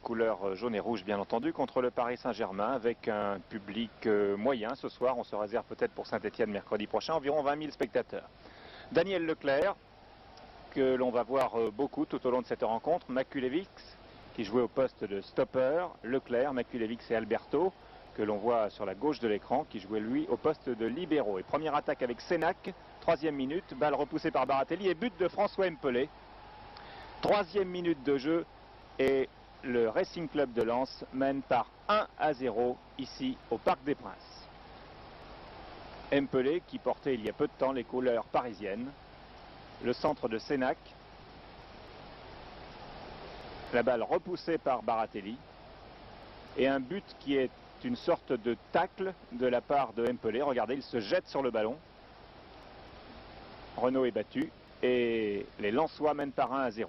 Couleur jaune et rouge bien entendu, contre le Paris Saint-Germain avec un public moyen ce soir. On se réserve peut-être pour Saint-Etienne mercredi prochain, environ 20 000 spectateurs. Daniel Leclerc, que l'on va voir beaucoup tout au long de cette rencontre. Makulevix, qui jouait au poste de stopper. Leclerc, Makulevix et Alberto, que l'on voit sur la gauche de l'écran, qui jouait lui au poste de libéraux. Et première attaque avec Sénac, 3e minute, balle repoussée par Baratelli et but de François Mpelé. 3e minute de jeu et le Racing Club de Lens mène par 1-0 ici au Parc des Princes. Mpelé qui portait il y a peu de temps les couleurs parisiennes. Le centre de Sénac. La balle repoussée par Baratelli. Et un but qui est une sorte de tacle de la part de Mpelé. Regardez, il se jette sur le ballon. Renaud est battu et les Lensois mènent par 1-0.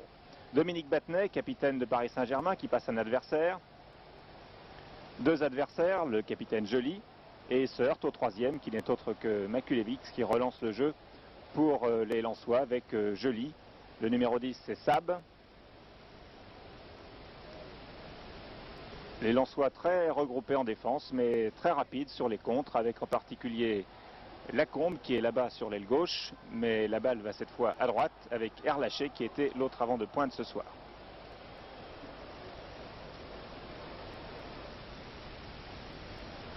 Dominique Battenet, capitaine de Paris Saint-Germain, qui passe un adversaire. Deux adversaires, le capitaine Joly, et se heurte au troisième, qui n'est autre que Makulevix, qui relance le jeu pour les Lensois avec Joly. Le numéro 10, c'est Sab. Les Lensois très regroupés en défense, mais très rapides sur les contres, avec en particulier Lacombe qui est là-bas sur l'aile gauche, mais la balle va cette fois à droite avec Erlaché qui était l'autre avant de pointe ce soir.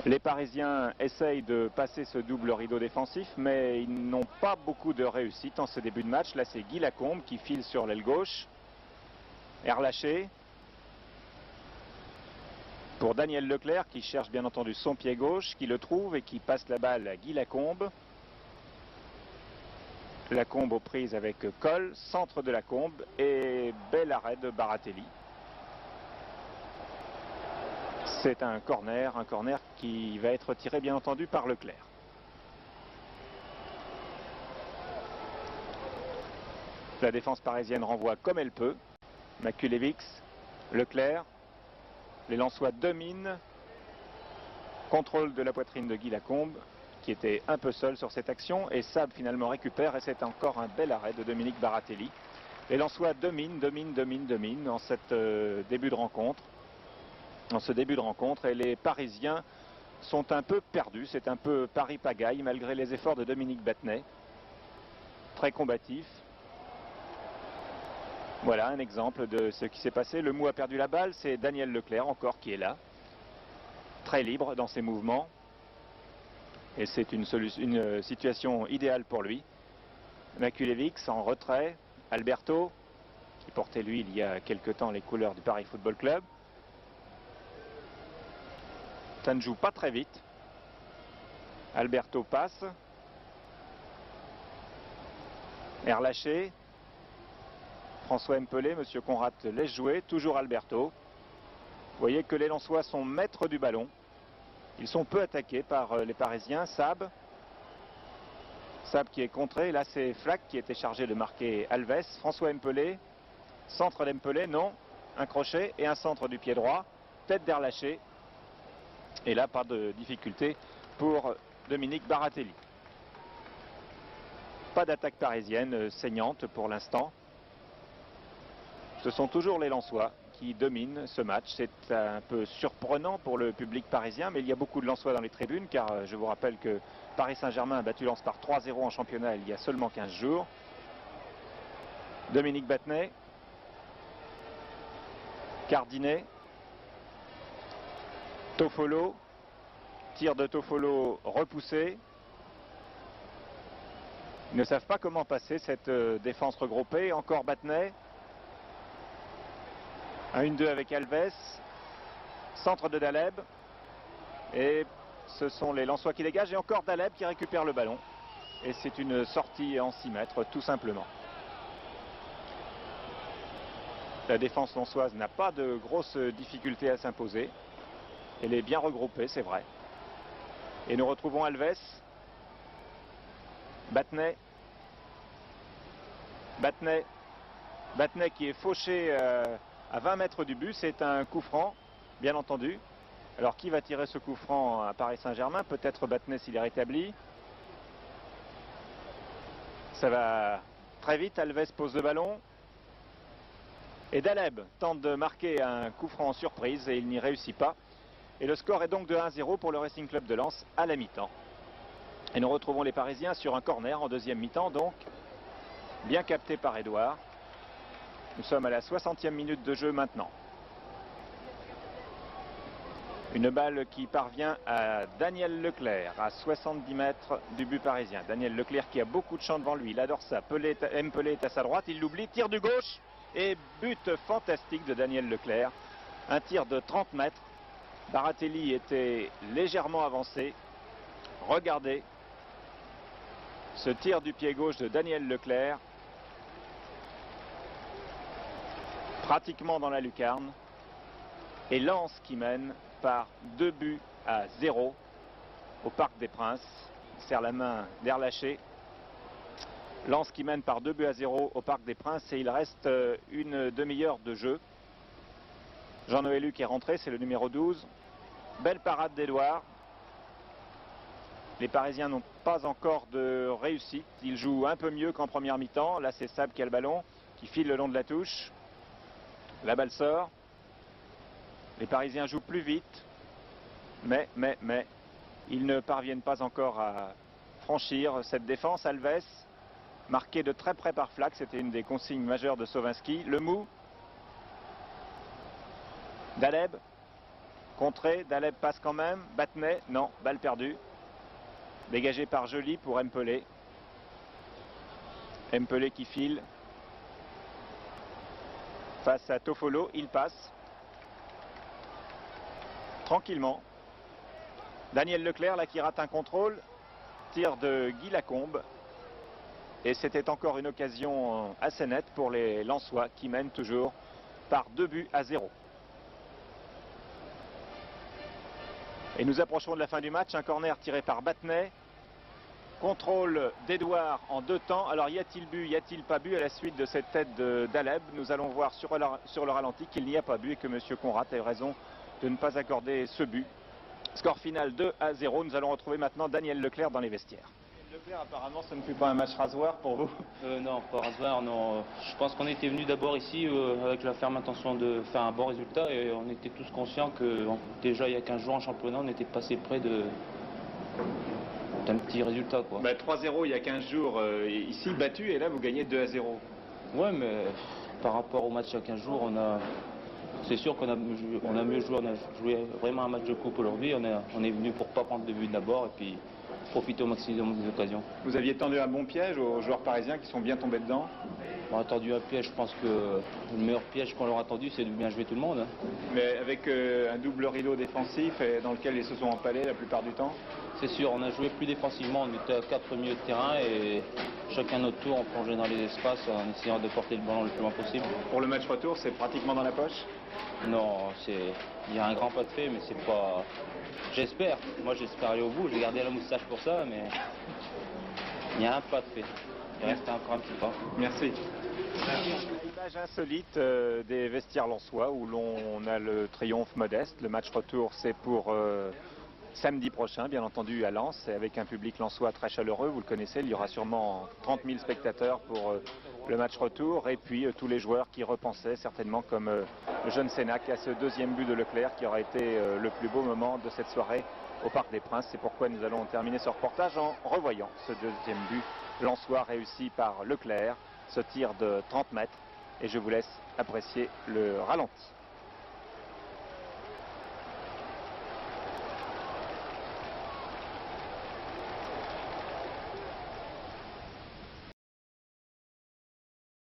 Les Parisiens essayent de passer ce double rideau défensif, mais ils n'ont pas beaucoup de réussite en ce début de match. Là, c'est Guy Lacombe qui file sur l'aile gauche. Erlaché. Pour Daniel Leclerc qui cherche bien entendu son pied gauche, qui le trouve et qui passe la balle à Guy Lacombe. Lacombe aux prises avec Coll, centre de Lacombe et bel arrêt de Baratelli. C'est un corner qui va être tiré bien entendu par Leclerc. La défense parisienne renvoie comme elle peut. Makulevix, Leclerc. Les Lensois dominent. Contrôle de la poitrine de Guy Lacombe, qui était un peu seul sur cette action. Et Sab finalement récupère. Et c'est encore un bel arrêt de Dominique Baratelli. Les Lensois dominent en cette début de rencontre. Dans ce début de rencontre. Et les Parisiens sont un peu perdus. C'est un peu Paris-pagaille, malgré les efforts de Dominique Battenet. Très combatif. Voilà un exemple de ce qui s'est passé. Le Mou a perdu la balle, c'est Daniel Leclerc encore qui est là. Très libre dans ses mouvements. Et c'est une situation idéale pour lui. Makulevix en retrait. Alberto, qui portait lui il y a quelque temps les couleurs du Paris Football Club. Ça ne joue pas très vite. Alberto passe. Erlaché. François Mpelé, Monsieur Conrad laisse jouer, toujours Alberto. Vous voyez que les Lensois sont maîtres du ballon. Ils sont peu attaqués par les Parisiens. Sab qui est contré. Là, c'est Flack qui était chargé de marquer Alves. François Mpelé. Centre d'Mpelé, non. Un crochet et un centre du pied droit. Tête d'Erlaché. Et là, pas de difficulté pour Dominique Baratelli. Pas d'attaque parisienne saignante pour l'instant. Ce sont toujours les Lensois qui dominent ce match. C'est un peu surprenant pour le public parisien, mais il y a beaucoup de Lensois dans les tribunes, car je vous rappelle que Paris Saint-Germain a battu Lens par 3-0 en championnat il y a seulement 15 jours. Dominique Battenet. Cardinet. Toffolo. Tir de Toffolo repoussé. Ils ne savent pas comment passer cette défense regroupée. Encore Battenet. Un 1-2 avec Alves. Centre de Daleb. Et ce sont les Lensois qui dégagent. Et encore Daleb qui récupère le ballon. Et c'est une sortie en 6 mètres, tout simplement. La défense lensoise n'a pas de grosses difficultés à s'imposer. Elle est bien regroupée, c'est vrai. Et nous retrouvons Alves. Battenet. Battenet. Battenet qui est fauché à 20 mètres du but. C'est un coup franc, bien entendu. Alors qui va tirer ce coup franc à Paris Saint-Germain? Peut-être Battenet s'il est rétabli. Ça va très vite. Alves pose le ballon. Et Daleb tente de marquer un coup franc en surprise et il n'y réussit pas. Et le score est donc de 1-0 pour le Racing Club de Lens à la mi-temps. Et nous retrouvons les Parisiens sur un corner en deuxième mi-temps, donc bien capté par Edouard. Nous sommes à la 60e minute de jeu maintenant. Une balle qui parvient à Daniel Leclerc à 70 mètres du but parisien. Daniel Leclerc qui a beaucoup de champ devant lui, il adore ça. Pelé est à sa droite, il l'oublie, tire du gauche et but fantastique de Daniel Leclerc. Un tir de 30 mètres. Baratelli était légèrement avancé. Regardez ce tir du pied gauche de Daniel Leclerc. Pratiquement dans la lucarne. Et Lens qui mène par 2-0 au Parc des Princes. Il serre la main d'Erlaché. Lens qui mène par 2-0 au Parc des Princes et il reste une demi-heure de jeu. Jean-Noël Luc est rentré, c'est le numéro 12. Belle parade d'Edouard. Les Parisiens n'ont pas encore de réussite. Ils jouent un peu mieux qu'en première mi-temps. Là, c'est Sab qui a le ballon, qui file le long de la touche. La balle sort. Les Parisiens jouent plus vite. Mais, ils ne parviennent pas encore à franchir cette défense. Alves, marqué de très près par Flack. C'était une des consignes majeures de Sovinski. Le mou. Daleb. Contré. Daleb passe quand même. Battenet. Non. Balle perdue. Dégagé par Joly pour Mpelé. Mpelé qui file. Face à Toffolo, il passe. Tranquillement. Daniel Leclerc là qui rate un contrôle. Tir de Guy Lacombe. Et c'était encore une occasion assez nette pour les Lensois qui mènent toujours par 2-0. Et nous approchons de la fin du match. Un corner tiré par Battenet. Contrôle d'Edouard en deux temps. Alors y a-t-il but, y a-t-il pas but à la suite de cette tête de Daleb? Nous allons voir sur le ralenti qu'il n'y a pas but et que M. Conrad a eu raison de ne pas accorder ce but. Score final 2-0. Nous allons retrouver maintenant Daniel Leclerc dans les vestiaires. Leclerc, apparemment, ce ne fut pas un match rasoir pour vous? Non, pas rasoir, non. Je pense qu'on était venu d'abord ici avec la ferme intention de faire un bon résultat et on était tous conscients que déjà il y a 15 jours en championnat, on était passé près d'un petit résultat, quoi. 3-0 il y a 15 jours ici, battu, et là vous gagnez 2-0. Ouais, mais par rapport au match il y a 15 jours, c'est sûr qu'on a mieux joué, on a joué vraiment un match de coupe aujourd'hui. On est venu pour pas prendre de but d'abord et puis profiter au maximum des occasions. Vous aviez tendu un bon piège aux joueurs parisiens qui sont bien tombés dedans? On a tendu un piège, je pense que le meilleur piège qu'on leur a tendu, c'est de bien jouer tout le monde. Mais avec un double rideau défensif et dans lequel ils se sont empalés la plupart du temps? C'est sûr, on a joué plus défensivement, on était à 4 milieux de terrain et chacun notre tour, on plongeait dans les espaces en essayant de porter le ballon le plus loin possible. Pour le match retour, c'est pratiquement dans la poche? Non, il y a un grand pas de fait, mais c'est pas... J'espère, moi j'espère aller au bout, j'ai gardé la moustache pour ça, mais il y a un pas de fait. Il reste encore un petit pas. Merci. Image insolite des vestiaires lensois où l'on a le triomphe modeste. Le match retour, c'est pour samedi prochain, bien entendu, à Lens, et avec un public lensois très chaleureux. Vous le connaissez, il y aura sûrement 30 000 spectateurs pour le match retour. Et puis tous les joueurs qui repensaient certainement, comme le jeune Sénac, à ce deuxième but de Leclerc qui aura été le plus beau moment de cette soirée au Parc des Princes. C'est pourquoi nous allons terminer ce reportage en revoyant ce deuxième but lensois réussi par Leclerc, ce tir de 30 mètres. Et je vous laisse apprécier le ralenti.